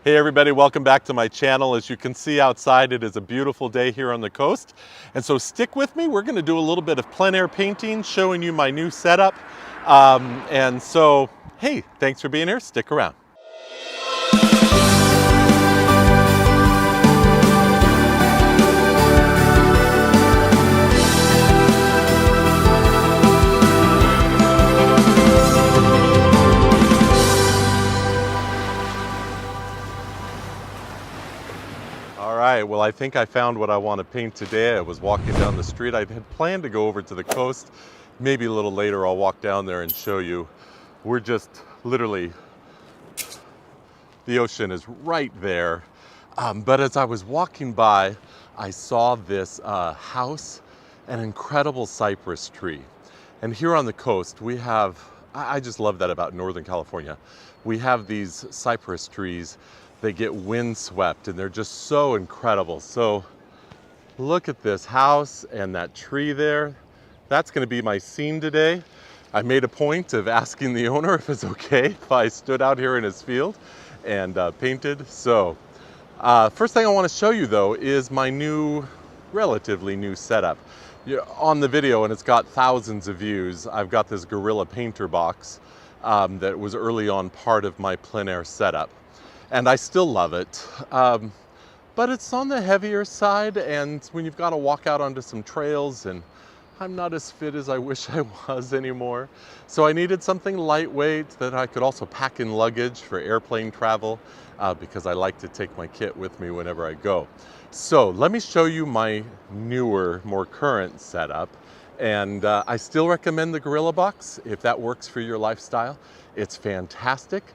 Hey everybody, welcome back to my channel. As you can see outside, it is a beautiful day here on the coast. And so stick with me, we're gonna do a little bit of plein air painting, showing you my new setup. And so, hey, thanks for being here, stick around. All right, well, I think I found what I want to paint today. I was walking down the street. I had planned to go over to the coast. Maybe a little later I'll walk down there and show you. We're just literally, the ocean is right there. But as I was walking by, I saw this house, an incredible cypress tree. And here on the coast, we have, I just love that about Northern California. We have these cypress trees. They get windswept and they're just so incredible. So look at this house and that tree there. That's gonna be my scene today. I made a point of asking the owner if it's okay if I stood out here in his field and painted. So first thing I wanna show you though is my new, relatively new setup. On the video, and it's got thousands of views, I've got this Gorilla Painter box that was early on part of my plein air setup. And I still love it, but it's on the heavier side, and when you've got to walk out onto some trails, and I'm not as fit as I wish I was anymore. So I needed something lightweight that I could also pack in luggage for airplane travel, because I like to take my kit with me whenever I go. So let me show you my newer, more current setup. And I still recommend the Gorilla Box if that works for your lifestyle. It's fantastic.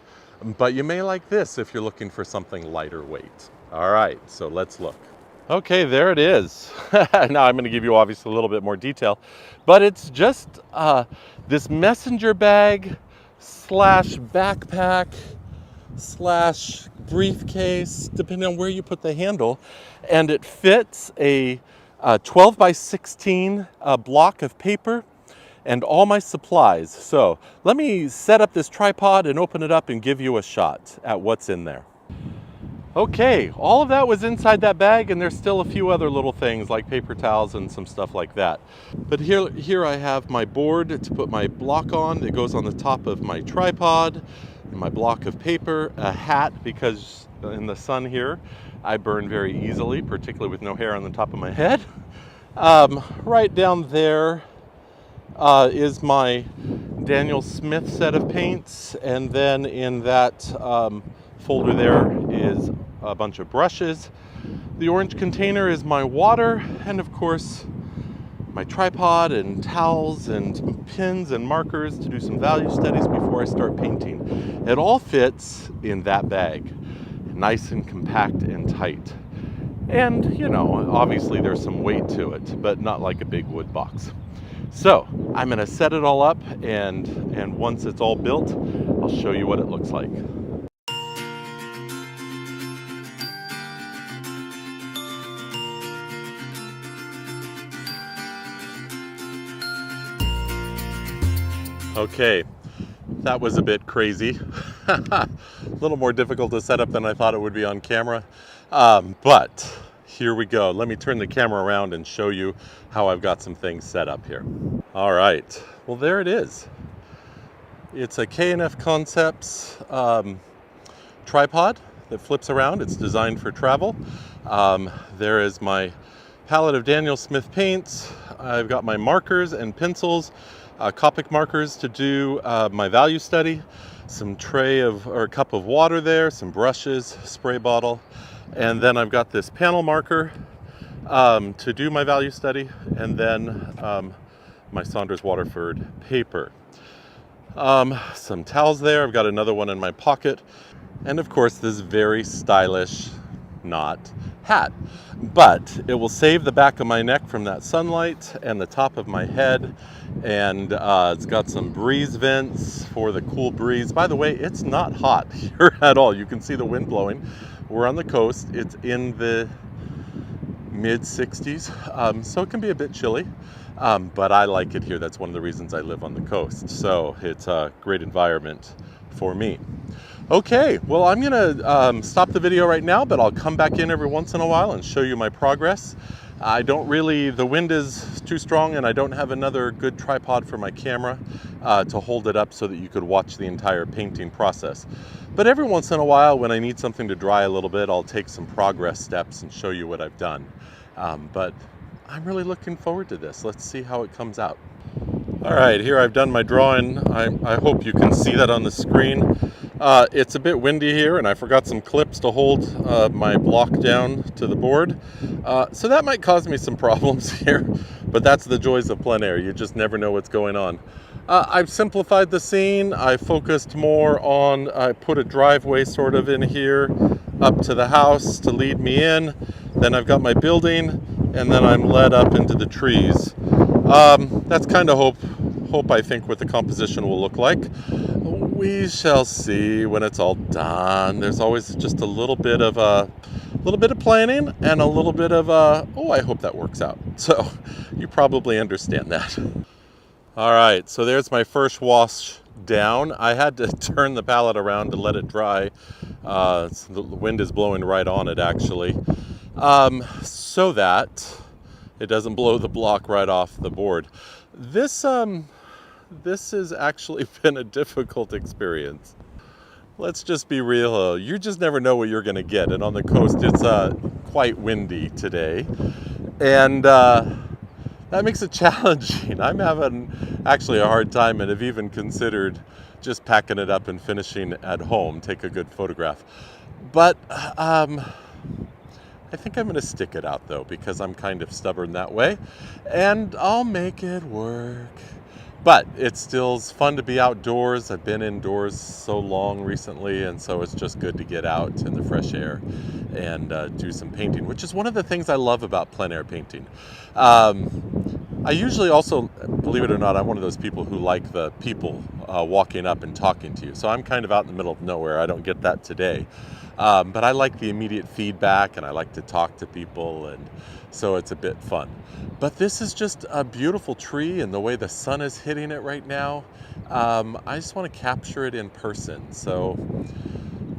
But you may like this if you're looking for something lighter weight. All right, so let's look. Okay, there it is. Now I'm gonna give you obviously a little bit more detail, but it's just this messenger bag slash backpack slash briefcase, depending on where you put the handle. And it fits a 12 by 16 block of paper and all my supplies. So let me set up this tripod and open it up and give you a shot at what's in there. Okay, all of that was inside that bag, and there's still a few other little things like paper towels and some stuff like that. But here I have my board to put my block on. It goes on the top of my tripod, and my block of paper, a hat, because in the sun here, I burn very easily, particularly with no hair on the top of my head. Right down there, is my Daniel Smith set of paints, and then in that folder there is a bunch of brushes. The orange container is my water, and of course my tripod and towels and pins and markers to do some value studies before I start painting. It all fits in that bag, nice and compact and tight. And you know, obviously there's some weight to it, but not like a big wood box. So I'm gonna set it all up, and once it's all built, I'll show you what it looks like. Okay, that was a bit crazy. A little more difficult to set up than I thought it would be on camera, but here we go. Let me turn the camera around and show you how I've got some things set up here. All right, well, there it is. It's a K&F Concepts tripod that flips around. It's designed for travel. There is my palette of Daniel Smith paints. I've got my markers and pencils, Copic markers to do my value study, some a cup of water there, some brushes, spray bottle, and then I've got this panel marker to do my value study, and then my Saunders Waterford paper. Some towels there. I've got another one in my pocket, and of course this very stylish knot hat, but it will save the back of my neck from that sunlight and the top of my head. And it's got some breeze vents for the cool breeze. By the way, it's not hot here at all. You can see the wind blowing. We're on the coast. It's in the mid 60s, so it can be a bit chilly, but I like it here. That's one of the reasons I live on the coast. So it's a great environment for me. Okay, well, I'm gonna stop the video right now, but I'll come back in every once in a while and show you my progress. The wind is too strong and I don't have another good tripod for my camera to hold it up so that you could watch the entire painting process. But every once in a while, when I need something to dry a little bit, I'll take some progress steps and show you what I've done. But I'm really looking forward to this. Let's see how it comes out. All right, here I've done my drawing. I hope you can see that on the screen. It's a bit windy here, and I forgot some clips to hold my block down to the board. So that might cause me some problems here, but that's the joys of plein air. You just never know what's going on. I've simplified the scene. I focused more on, I put a driveway sort of in here up to the house to lead me in. Then I've got my building, and then I'm led up into the trees. That's kind of hope I think what the composition will look like. We shall see when it's all done. There's always just a little bit of planning and a little bit of oh, I hope that works out. So you probably understand that. All right, so there's my first wash down. I had to turn the palette around to let it dry. So the wind is blowing right on it actually, so that it doesn't blow the block right off the board. This has actually been a difficult experience. Let's just be real. You just never know what you're going to get. And on the coast, it's quite windy today. And that makes it challenging. I'm having actually a hard time and have even considered just packing it up and finishing at home, take a good photograph. But I think I'm going to stick it out though, because I'm kind of stubborn that way, and I'll make it work. But it's still fun to be outdoors. I've been indoors so long recently, and so it's just good to get out in the fresh air and do some painting, which is one of the things I love about plein air painting. I usually also, believe it or not, I'm one of those people who like the people walking up and talking to you. So I'm kind of out in the middle of nowhere. I don't get that today. But I like the immediate feedback, and I like to talk to people, and so it's a bit fun. But this is just a beautiful tree, and the way the sun is hitting it right now, I just want to capture it in person. So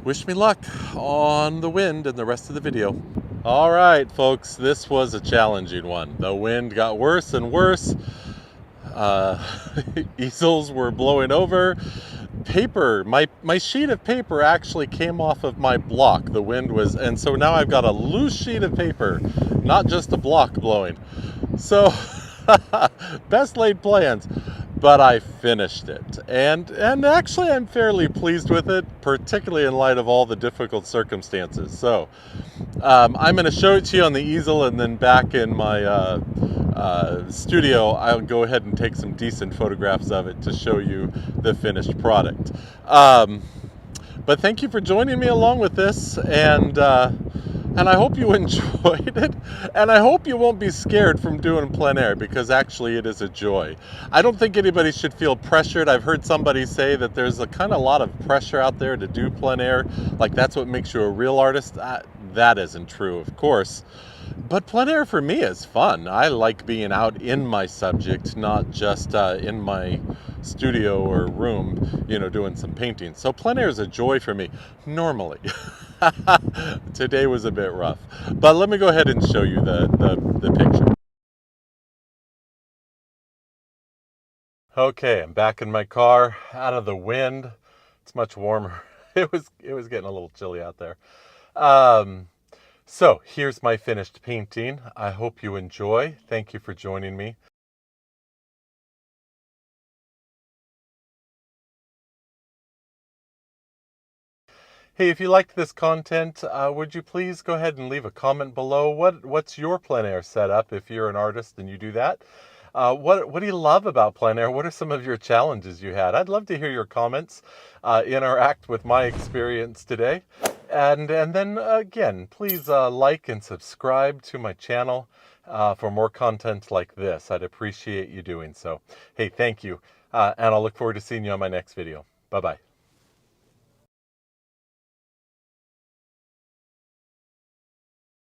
wish me luck on the wind and the rest of the video. All right, folks, this was a challenging one. The wind got worse and worse. Easels were blowing over. Paper, my sheet of paper actually came off of my block. The wind was, and so now I've got a loose sheet of paper, not just a block blowing. So best laid plans, but I finished it, and actually I'm fairly pleased with it, particularly in light of all the difficult circumstances. So I'm going to show it to you on the easel, and then back in my studio, I'll go ahead and take some decent photographs of it to show you the finished product. But thank you for joining me along with this, and I hope you enjoyed it, and I hope you won't be scared from doing plein air, because actually it is a joy. I don't think anybody should feel pressured. I've heard somebody say that there's a kind of lot of pressure out there to do plein air, like that's what makes you a real artist. That isn't true, of course. But plein air for me is fun. I like being out in my subject, not just in my studio or room, you know, doing some painting. So plein air is a joy for me, normally. Today was a bit rough. But let me go ahead and show you the picture. Okay, I'm back in my car, out of the wind. It's much warmer. It was getting a little chilly out there. So here's my finished painting. I hope you enjoy. Thank you for joining me. Hey, if you liked this content, would you please go ahead and leave a comment below? What's your plein air setup if you're an artist and you do that? What do you love about plein air? What are some of your challenges you had? I'd love to hear your comments, interact with my experience today. And then again, please like and subscribe to my channel for more content like this. I'd appreciate you doing so. Hey, thank you. And I'll look forward to seeing you on my next video. Bye-bye.